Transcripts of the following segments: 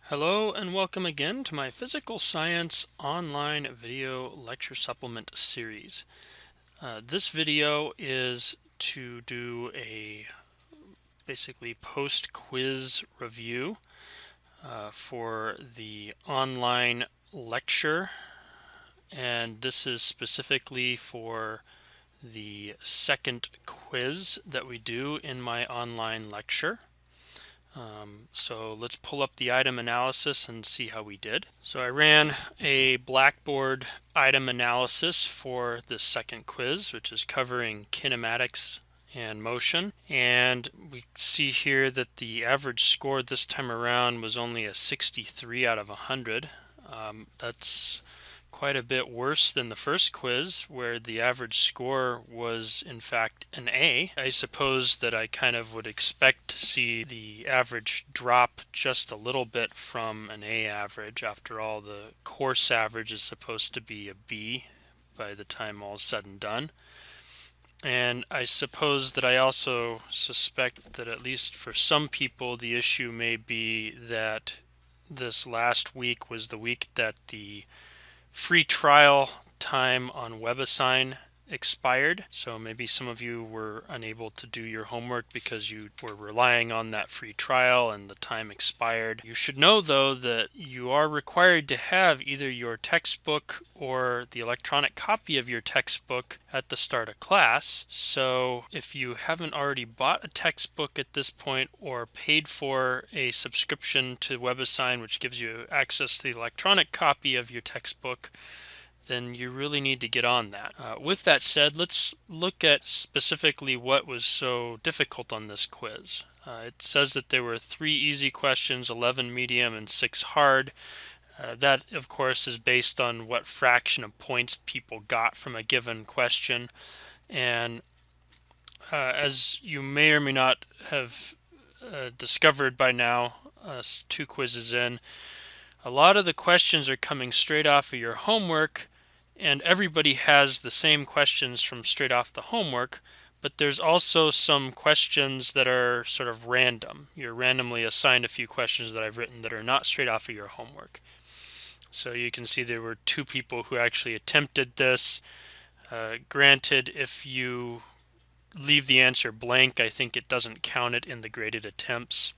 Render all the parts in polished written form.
Hello and welcome again to my Physical Science online video lecture supplement series. This video is to do a basically post-quiz review for the online lecture, and this is specifically for the second quiz that we do in my online lecture. So let's pull up the item analysis and see how we did. So I ran a Blackboard item analysis for the second quiz, which is covering kinematics and motion. And we see here that the average score this time around was only a 63 out of 100. That's quite a bit worse than the first quiz, where the average score was in fact an A. I suppose that I kind of would expect to see the average drop just a little bit from an A average. After all, the course average is supposed to be a B by the time all's said and done. And I suppose that I also suspect that at least for some people the issue may be that this last week was the week that the free trial time on WebAssign expired. So maybe some of you were unable to do your homework because you were relying on that free trial and the time expired. You should know though that you are required to have either your textbook or the electronic copy of your textbook at the start of class. So if you haven't already bought a textbook at this point or paid for a subscription to WebAssign, which gives you access to the electronic copy of your textbook, then you really need to get on that. With that said, let's look at specifically what was so difficult on this quiz. It says that there were 3 easy questions, 11 medium, and 6 hard. That, of course, is based on what fraction of points people got from a given question. And as you may or may not have discovered by now, 2 quizzes in, a lot of the questions are coming straight off of your homework, and everybody has the same questions from straight off the homework, but there's also some questions that are sort of random. You're randomly assigned a few questions that I've written that are not straight off of your homework. So you can see there were 2 people who actually attempted this. Granted, if you leave the answer blank, I think it doesn't count it in the graded attempts.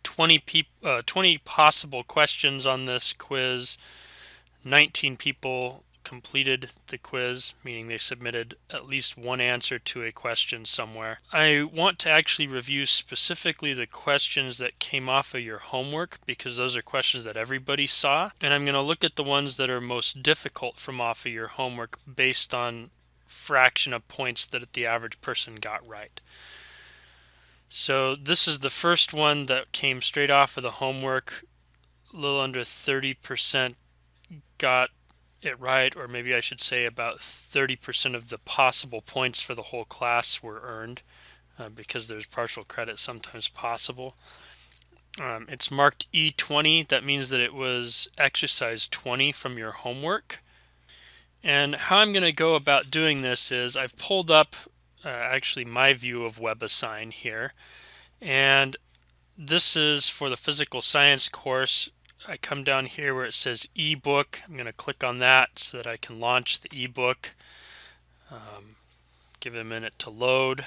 20 possible questions on this quiz. 19 people completed the quiz, meaning they submitted at least one answer to a question somewhere. I want to actually review specifically the questions that came off of your homework because those are questions that everybody saw, and I'm going to look at the ones that are most difficult from off of your homework based on fraction of points that the average person got right. So this is the first one that came straight off of the homework. A little under 30% got it right, or maybe I should say about 30% of the possible points for the whole class were earned because there's partial credit sometimes possible. It's marked E20. That means that it was exercise 20 from your homework. And how I'm going to go about doing this is I've pulled up actually my view of WebAssign here, and this is for the physical science course. I come down here where it says ebook. I'm going to click on that so that I can launch the ebook. Give it a minute to load.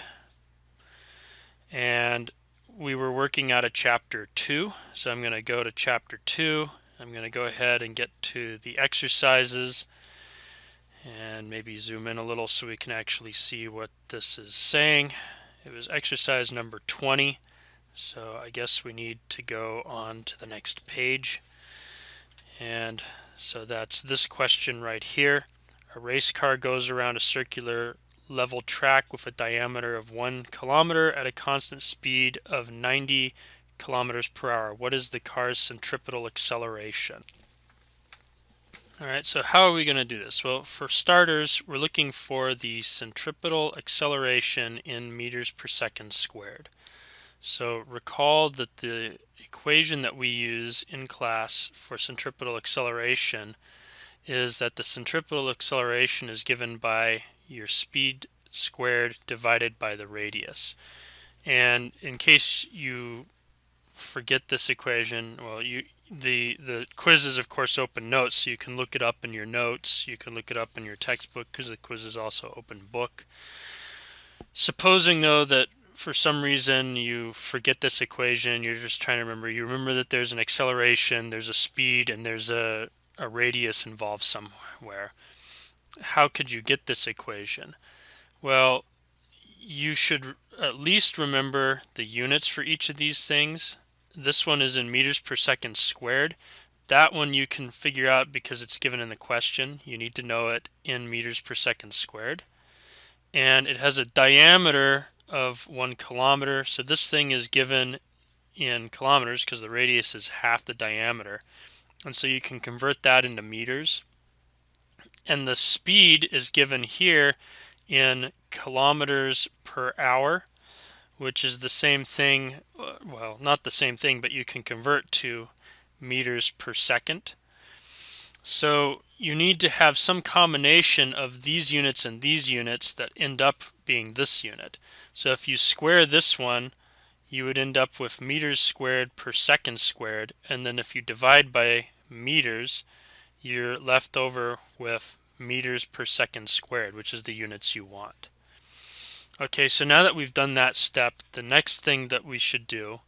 And we were working out of chapter 2, so I'm going to go to chapter 2. I'm going to go ahead and get to the exercises and maybe zoom in a little so we can actually see what this is saying. It was exercise number 20. So I guess we need to go on to the next page. And so that's this question right here. A race car goes around a circular level track with a diameter of 1 kilometer at a constant speed of 90 kilometers per hour. What is the car's centripetal acceleration? Alright, so how are we going to do this? Well, for starters, we're looking for the centripetal acceleration in meters per second squared. So recall that the equation that we use in class for centripetal acceleration is that the centripetal acceleration is given by your speed squared divided by the radius. And in case you forget this equation, well, the quiz is of course open notes, so you can look it up in your notes, you can look it up in your textbook because the quiz is also open book. Supposing though that for some reason you forget this equation, you're just trying to remember, you remember that there's an acceleration, there's a speed, and there's a radius involved somewhere. How could you get this equation? Well, you should at least remember the units for each of these things. This one is in meters per second squared. That one you can figure out because it's given in the question. You need to know it in meters per second squared. And it has a diameter of 1 kilometer. So this thing is given in kilometers because the radius is half the diameter. And so you can convert that into meters. And the speed is given here in kilometers per hour, which is the same thing, well, not the same thing, but you can convert to meters per second. So you need to have some combination of these units and these units that end up being this unit. So if you square this one, you would end up with meters squared per second squared, and then if you divide by meters, you're left over with meters per second squared, which is the units you want. Okay, so now that we've done that step, the next thing that we should do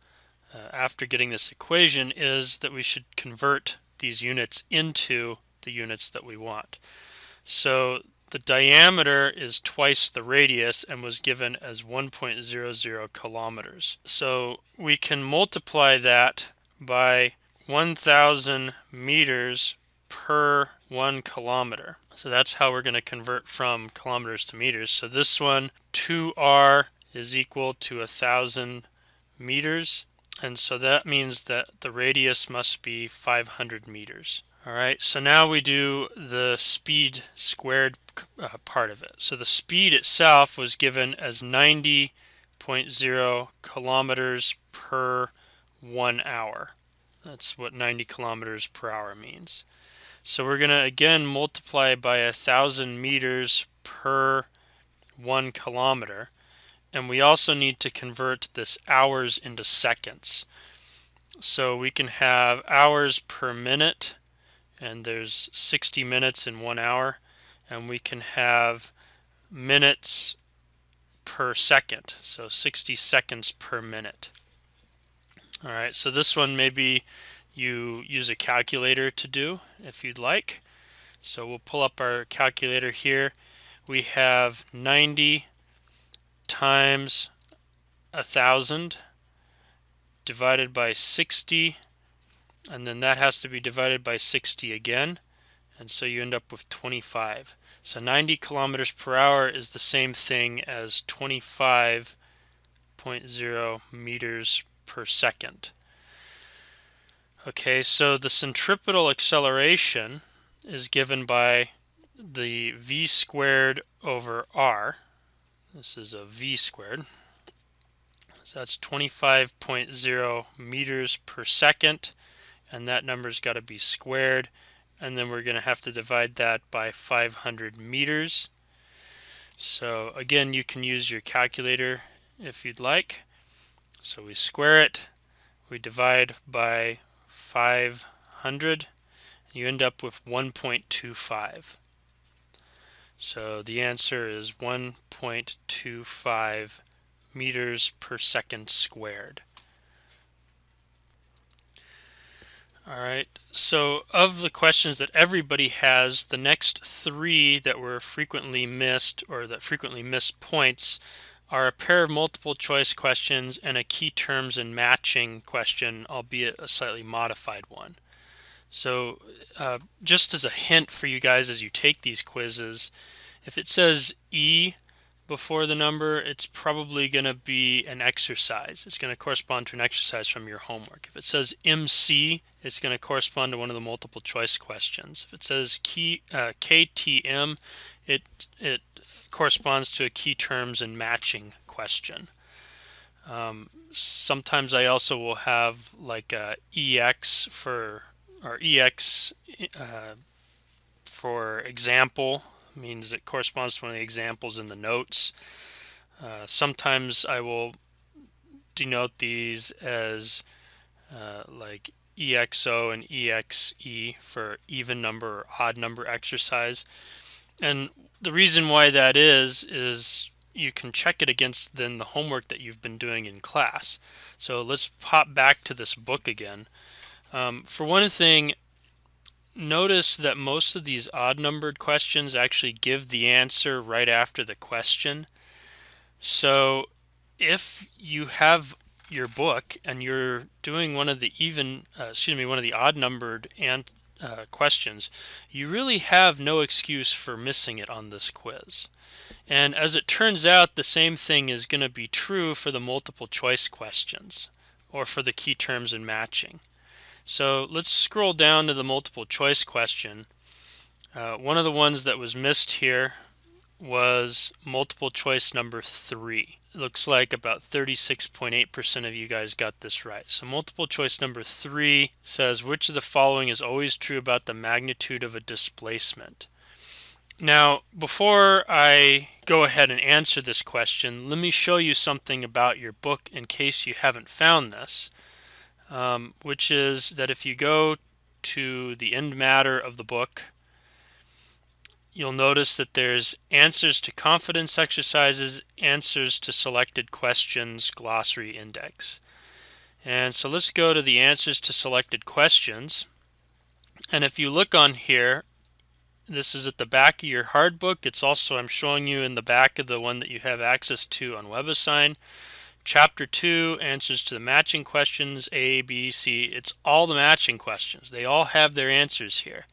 after getting this equation is that we should convert these units into the units that we want. So the diameter is twice the radius and was given as 1.00 kilometers. So we can multiply that by 1,000 meters per 1 kilometer. So that's how we're going to convert from kilometers to meters. So this one, 2r is equal to 1,000 meters. And so that means that the radius must be 500 meters. All right, so now we do the speed squared part of it. So the speed itself was given as 90.0 kilometers per 1 hour. That's what 90 kilometers per hour means. So we're going to again multiply by 1,000 meters per 1 kilometer. And we also need to convert this hours into seconds. So we can have hours per minute, and there's 60 minutes in 1 hour. And we can have minutes per second, so 60 seconds per minute. All right, so this one maybe you use a calculator to do if you'd like. So we'll pull up our calculator here. We have 90 times 1,000 divided by 60, and then that has to be divided by 60 again, and so you end up with 25. So 90 kilometers per hour is the same thing as 25.0 meters per second. Okay, so the centripetal acceleration is given by the v squared over r. This is a v squared. So that's 25.0 meters per second, and that number's got to be squared, and then we're going to have to divide that by 500 meters. So again, you can use your calculator if you'd like. So we square it, we divide by 500, you end up with 1.25. So the answer is 1.25 meters per second squared. All right, so of the questions that everybody has, the next three that were frequently missed, or that frequently missed points, are a pair of multiple choice questions and a key terms and matching question, albeit a slightly modified one. So just as a hint for you guys as you take these quizzes, if it says E before the number, it's probably going to be an exercise. It's going to correspond to an exercise from your homework. If it says MC, it's going to correspond to one of the multiple choice questions. If it says KTM, it corresponds to a key terms and matching question. Sometimes I also will have like a EX for example, means it corresponds to one of the examples in the notes. Sometimes I will denote these as like EXO and EXE for even number or odd number exercise. And the reason why that is you can check it against then the homework that you've been doing in class. So let's pop back to this book again. For one thing, notice that most of these odd numbered questions actually give the answer right after the question. So if you have your book and you're doing one of the one of the odd numbered questions, you really have no excuse for missing it on this quiz. And as it turns out, the same thing is going to be true for the multiple choice questions or for the key terms and matching. So let's scroll down to the multiple choice question. One of the ones that was missed here was multiple choice number 3. It looks like about 36.8% of you guys got this right. So multiple choice number 3 says, which of the following is always true about the magnitude of a displacement? Now, before I go ahead and answer this question, let me show you something about your book in case you haven't found this. Which is that if you go to the end matter of the book, you'll notice that there's answers to confidence exercises, answers to selected questions, glossary index. And so let's go to the answers to selected questions. And if you look on here, this is at the back of your hard book. It's also, I'm showing you in the back of the one that you have access to on WebAssign. Chapter 2, answers to the matching questions, A, B, C. It's all the matching questions. They all have their answers here.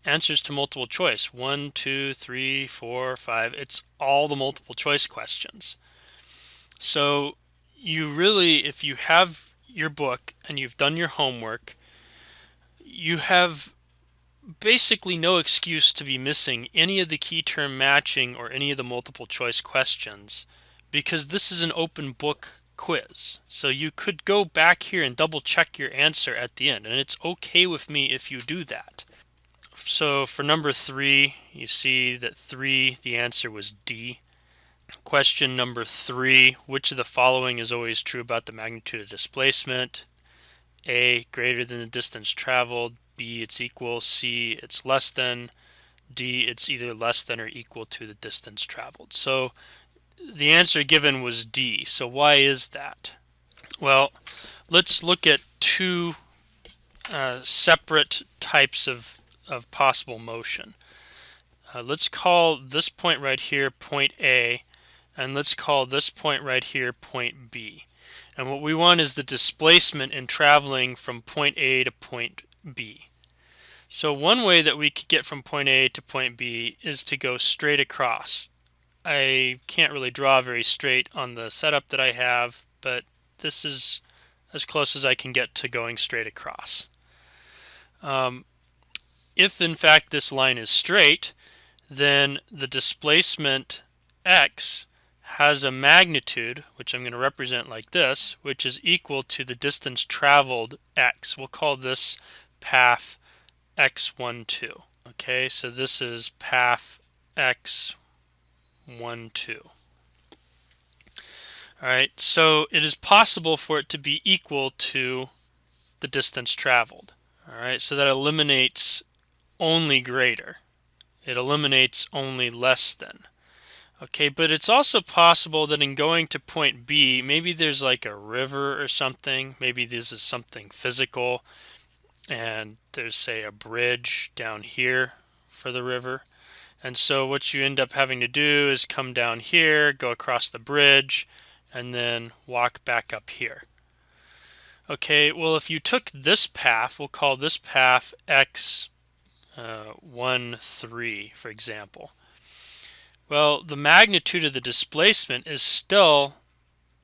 Answers to multiple choice, 1, 2, 3, 4, 5. It's all the multiple choice questions. So you really, if you have your book and you've done your homework, you have basically no excuse to be missing any of the key term matching or any of the multiple choice questions, because this is an open book quiz. So you could go back here and double check your answer at the end, and it's okay with me if you do that. So for number 3, you see that 3, the answer was D. Question number 3, which of the following is always true about the magnitude of displacement? A, greater than the distance traveled. B, it's equal. C, it's less than. D, it's either less than or equal to the distance traveled. So the answer given was D. So why is that? Well, let's look at two separate types of possible motion. Let's call this point right here point A, and let's call this point right here point B. And what we want is the displacement in traveling from point A to point B. So one way that we could get from point A to point B is to go straight across. I can't really draw very straight on the setup that I have, but this is as close as I can get to going straight across. If in fact this line is straight, then the displacement x has a magnitude, which I'm going to represent like this, which is equal to the distance traveled x. We'll call this path x12. Okay, so this is path x12. Alright, so it is possible for it to be equal to the distance traveled. Alright, so that eliminates only greater. It eliminates only less than. Okay, but it's also possible that in going to point B, maybe there's like a river or something. Maybe this is something physical, and there's, say, a bridge down here for the river. And so what you end up having to do is come down here, go across the bridge, and then walk back up here. Okay, well, if you took this path, we'll call this path x13, for example. Well, the magnitude of the displacement is still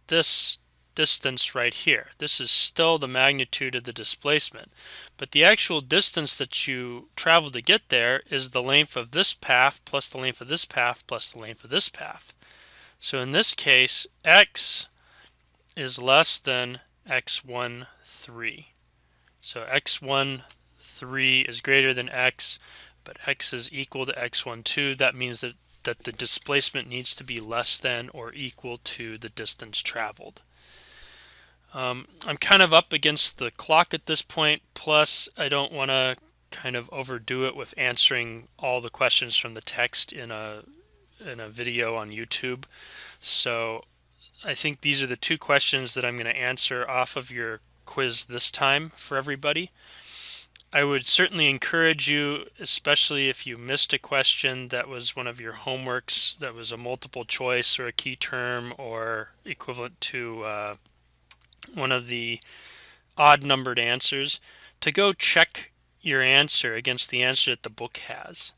this distance right here. This is still the magnitude of the displacement. But the actual distance that you travel to get there is the length of this path plus the length of this path plus the length of this path. So in this case, x is less than x13. So x13 is greater than x, but x is equal to x12. That means that the displacement needs to be less than or equal to the distance traveled. I'm kind of up against the clock at this point, plus I don't want to kind of overdo it with answering all the questions from the text in a video on YouTube. So I think these are the two questions that I'm going to answer off of your quiz this time for everybody. I would certainly encourage you, especially if you missed a question that was one of your homeworks, that was a multiple choice or a key term or equivalent to one of the odd numbered answers, to go check your answer against the answer that the book has.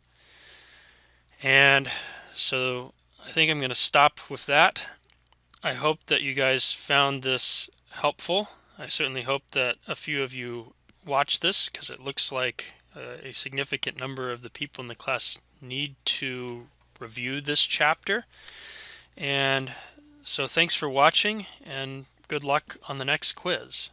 And so I think I'm going to stop with that. I hope that you guys found this helpful. I certainly hope that a few of you watch this, because it looks like a significant number of the people in the class need to review this chapter. And so thanks for watching, and good luck on the next quiz.